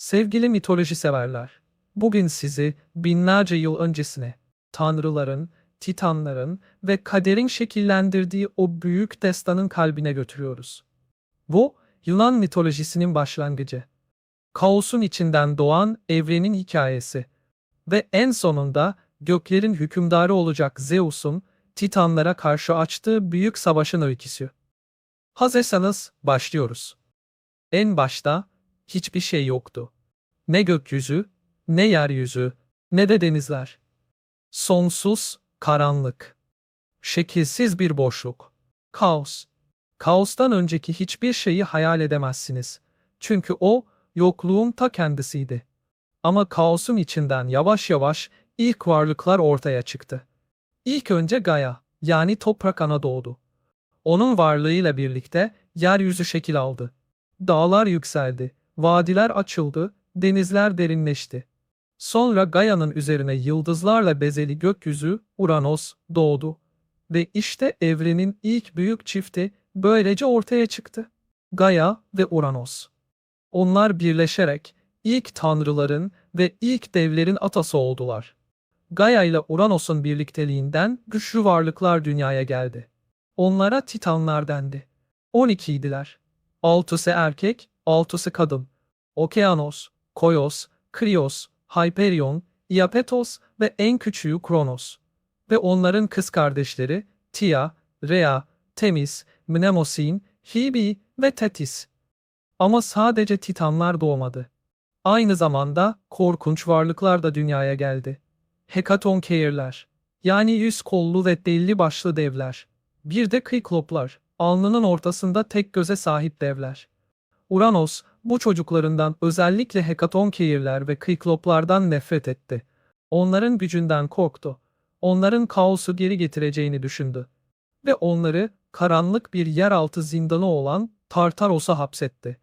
Sevgili mitoloji severler, bugün sizi binlerce yıl öncesine, tanrıların, titanların ve kaderin şekillendirdiği o büyük destanın kalbine götürüyoruz. Bu, Yunan mitolojisinin başlangıcı. Kaosun içinden doğan evrenin hikayesi ve en sonunda göklerin hükümdarı olacak Zeus'un titanlara karşı açtığı büyük savaşın öyküsü. Hazırsanız başlıyoruz. En başta hiçbir şey yoktu. Ne gökyüzü, ne yeryüzü, ne de denizler. Sonsuz karanlık. Şekilsiz bir boşluk. Kaos. Kaostan önceki hiçbir şeyi hayal edemezsiniz. Çünkü o, yokluğun ta kendisiydi. Ama kaosun içinden yavaş yavaş ilk varlıklar ortaya çıktı. İlk önce Gaia, yani toprak ana doğdu. Onun varlığıyla birlikte yeryüzü şekil aldı. Dağlar yükseldi, vadiler açıldı, denizler derinleşti. Sonra Gaia'nın üzerine yıldızlarla bezeli gökyüzü Uranos doğdu. Ve işte evrenin ilk büyük çifti böylece ortaya çıktı. Gaia ve Uranos. Onlar birleşerek ilk tanrıların ve ilk devlerin atası oldular. Gaia ile Uranos'un birlikteliğinden güçlü varlıklar dünyaya geldi. Onlara Titanlar dendi. 12 idiler. 6'sı erkek, 6'sı kadın. Okeanos, Koyos, Krios, Hyperion, Iapetos ve en küçüğü Kronos. Ve onların kız kardeşleri Tia, Rhea, Temis, Mnemosyne, Hebe ve Thetis. Ama sadece Titanlar doğmadı. Aynı zamanda korkunç varlıklar da dünyaya geldi. Hekatonkeirler, yani 100 kollu ve delli başlı devler. Bir de Kıkloplar, alnının ortasında tek göze sahip devler. Uranos, bu çocuklarından özellikle Hekatonkeirler ve Kıkloplardan nefret etti. Onların gücünden korktu. Onların kaosu geri getireceğini düşündü. Ve onları karanlık bir yeraltı zindanı olan Tartaros'a hapsetti.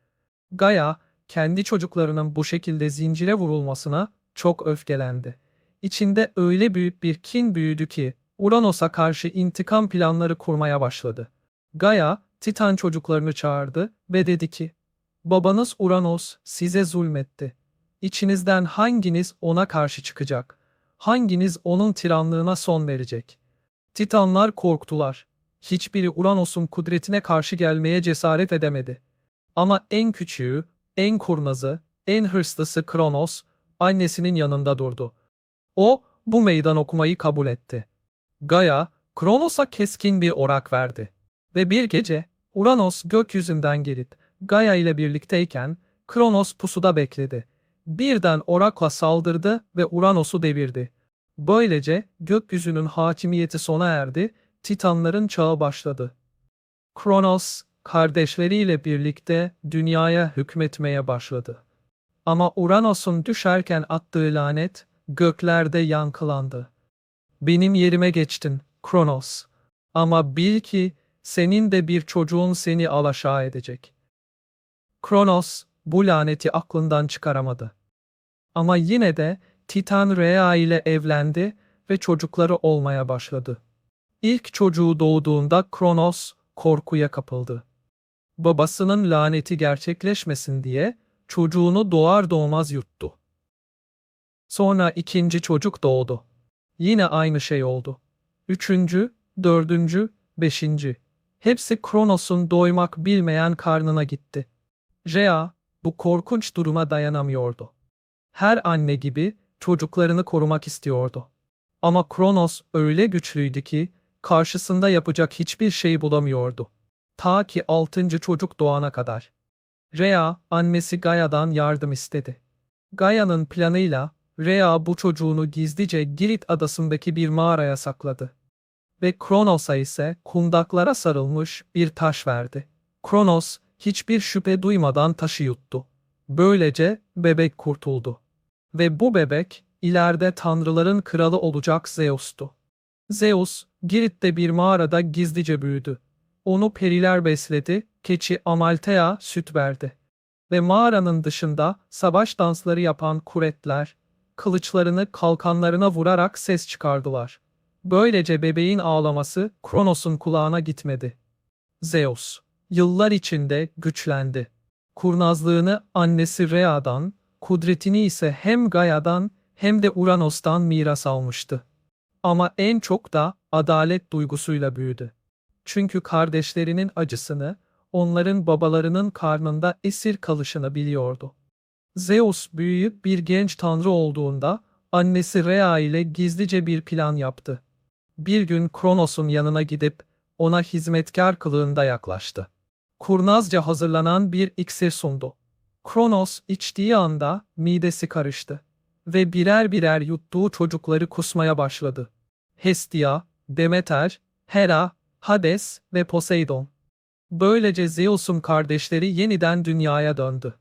Gaia, kendi çocuklarının bu şekilde zincire vurulmasına çok öfkelendi. İçinde öyle büyük bir kin büyüdü ki Uranos'a karşı intikam planları kurmaya başladı. Gaia, Titan çocuklarını çağırdı ve dedi ki, "Babanız Uranos size zulmetti. İçinizden hanginiz ona karşı çıkacak? Hanginiz onun tiranlığına son verecek?" Titanlar korktular. Hiçbiri Uranos'un kudretine karşı gelmeye cesaret edemedi. Ama en küçüğü, en kurnazı, en hırslısı Kronos, annesinin yanında durdu. O, bu meydan okumayı kabul etti. Gaia, Kronos'a keskin bir orak verdi. Ve bir gece, Uranos gökyüzünden gelip, Gaia ile birlikteyken, Kronos pusuda bekledi. Birden orakla saldırdı ve Uranos'u devirdi. Böylece gökyüzünün hakimiyeti sona erdi, Titanların çağı başladı. Kronos, kardeşleriyle birlikte dünyaya hükmetmeye başladı. Ama Uranos'un düşerken attığı lanet göklerde yankılandı. "Benim yerime geçtin, Kronos. Ama bil ki senin de bir çocuğun seni alaşağı edecek." Kronos bu laneti aklından çıkaramadı. Ama yine de Titan Rhea ile evlendi ve çocukları olmaya başladı. İlk çocuğu doğduğunda Kronos korkuya kapıldı. Babasının laneti gerçekleşmesin diye çocuğunu doğar doğmaz yuttu. Sonra ikinci çocuk doğdu. Yine aynı şey oldu. Üçüncü, dördüncü, beşinci. Hepsi Kronos'un doymak bilmeyen karnına gitti. Rhea bu korkunç duruma dayanamıyordu. Her anne gibi çocuklarını korumak istiyordu. Ama Kronos öyle güçlüydü ki karşısında yapacak hiçbir şey bulamıyordu. Ta ki 6. çocuk doğana kadar. Rhea, annesi Gaia'dan yardım istedi. Gaia'nın planıyla Rhea bu çocuğunu gizlice Girit adasındaki bir mağaraya sakladı. Ve Kronos'a ise kundaklara sarılmış bir taş verdi. Kronos hiçbir şüphe duymadan taşı yuttu. Böylece bebek kurtuldu. Ve bu bebek ileride tanrıların kralı olacak Zeus'tu. Zeus, Girit'te bir mağarada gizlice büyüdü. Onu periler besledi, keçi Amalthea süt verdi. Ve mağaranın dışında savaş dansları yapan kuretler, kılıçlarını kalkanlarına vurarak ses çıkardılar. Böylece bebeğin ağlaması Kronos'un kulağına gitmedi. Zeus, yıllar içinde güçlendi. Kurnazlığını annesi Rhea'dan, kudretini ise hem Gaia'dan hem de Uranos'tan miras almıştı. Ama en çok da adalet duygusuyla büyüdü. Çünkü kardeşlerinin acısını, onların babalarının karnında esir kalışını biliyordu. Zeus büyüyüp bir genç tanrı olduğunda annesi Rhea ile gizlice bir plan yaptı. Bir gün Kronos'un yanına gidip ona hizmetkar kılığında yaklaştı. Kurnazca hazırlanan bir iksir sundu. Kronos içtiği anda midesi karıştı ve birer birer yuttuğu çocukları kusmaya başladı. Hestia, Demeter, Hera, Hades ve Poseidon. Böylece Zeus'un kardeşleri yeniden dünyaya döndü.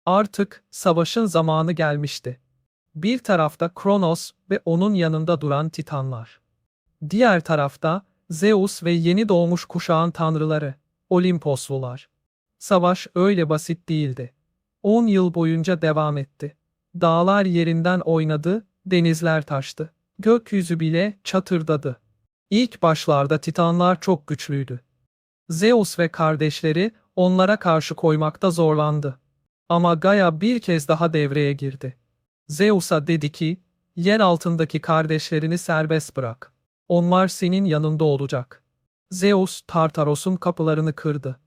Artık savaşın zamanı gelmişti. Bir tarafta Kronos ve onun yanında duran Titanlar. Diğer tarafta Zeus ve yeni doğmuş kuşağın tanrıları, Olimposlular. Savaş öyle basit değildi. 10 yıl boyunca devam etti. Dağlar yerinden oynadı, denizler taştı. Gökyüzü bile çatırdadı. İlk başlarda Titanlar çok güçlüydü. Zeus ve kardeşleri onlara karşı koymakta zorlandı. Ama Gaia bir kez daha devreye girdi. Zeus'a dedi ki, yer altındaki kardeşlerini serbest bırak. Onlar senin yanında olacak. Zeus, Tartaros'un kapılarını kırdı.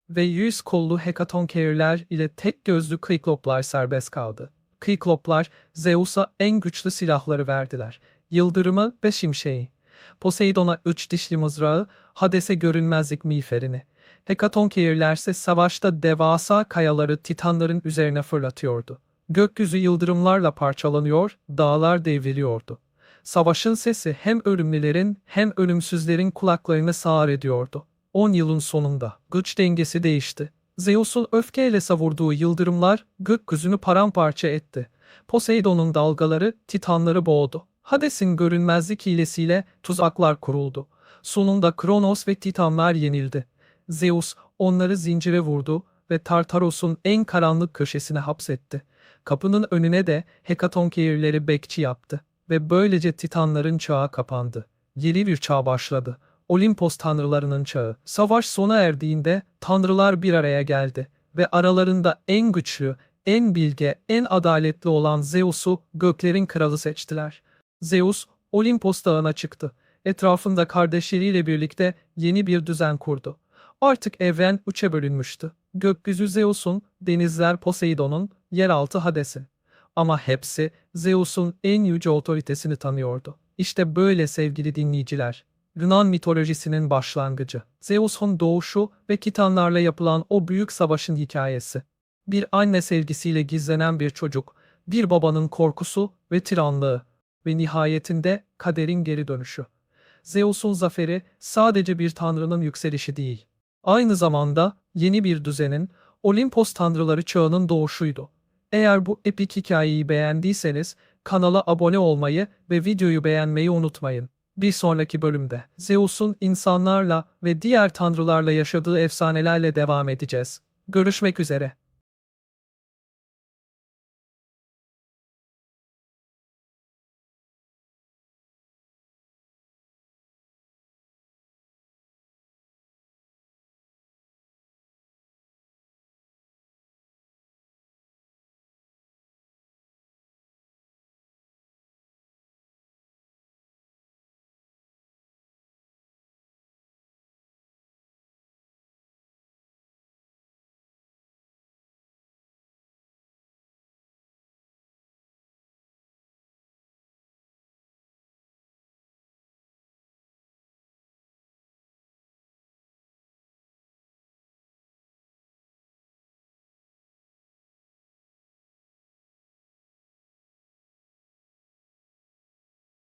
Ve 100 kollu Hekatonkeirler ile tek gözlü Kikloplar serbest kaldı. Kikloplar, Zeus'a en güçlü silahları verdiler. Yıldırımı ve şimşeği. Poseidon'a 3 dişli mızrağı, Hades'e görünmezlik miğferini. Hekatonkeirler ise savaşta devasa kayaları Titanların üzerine fırlatıyordu. Gökyüzü yıldırımlarla parçalanıyor, dağlar devriliyordu. Savaşın sesi hem ölümlülerin hem ölümsüzlerin kulaklarını sağır ediyordu. 10 yılın sonunda güç dengesi değişti. Zeus'un öfkeyle savurduğu yıldırımlar gökyüzünü paramparça etti. Poseidon'un dalgaları Titanları boğdu. Hades'in görünmezlik hilesiyle tuzaklar kuruldu. Sonunda Kronos ve Titanlar yenildi. Zeus onları zincire vurdu ve Tartaros'un en karanlık köşesine hapsetti. Kapının önüne de Hekatonkeirleri bekçi yaptı ve böylece Titanların çağı kapandı. Yeni bir çağ başladı. Olimpos tanrılarının çağı. Savaş sona erdiğinde tanrılar bir araya geldi ve aralarında en güçlü, en bilge, en adaletli olan Zeus'u göklerin kralı seçtiler. Zeus, Olimpos dağına çıktı. Etrafında kardeşleriyle birlikte yeni bir düzen kurdu. Artık evren üçe bölünmüştü. Gökyüzü Zeus'un, denizler Poseidon'un, yeraltı Hades'in. Ama hepsi Zeus'un en yüce otoritesini tanıyordu. İşte böyle sevgili dinleyiciler. Yunan mitolojisinin başlangıcı. Zeus'un doğuşu ve Titanlarla yapılan o büyük savaşın hikayesi. Bir anne sevgisiyle gizlenen bir çocuk, bir babanın korkusu ve tiranlığı ve nihayetinde kaderin geri dönüşü. Zeus'un zaferi sadece bir tanrının yükselişi değil. Aynı zamanda yeni bir düzenin, Olimpos tanrıları çağının doğuşuydu. Eğer bu epik hikayeyi beğendiyseniz kanala abone olmayı ve videoyu beğenmeyi unutmayın. Bir sonraki bölümde Zeus'un insanlarla ve diğer tanrılarla yaşadığı efsanelerle devam edeceğiz. Görüşmek üzere.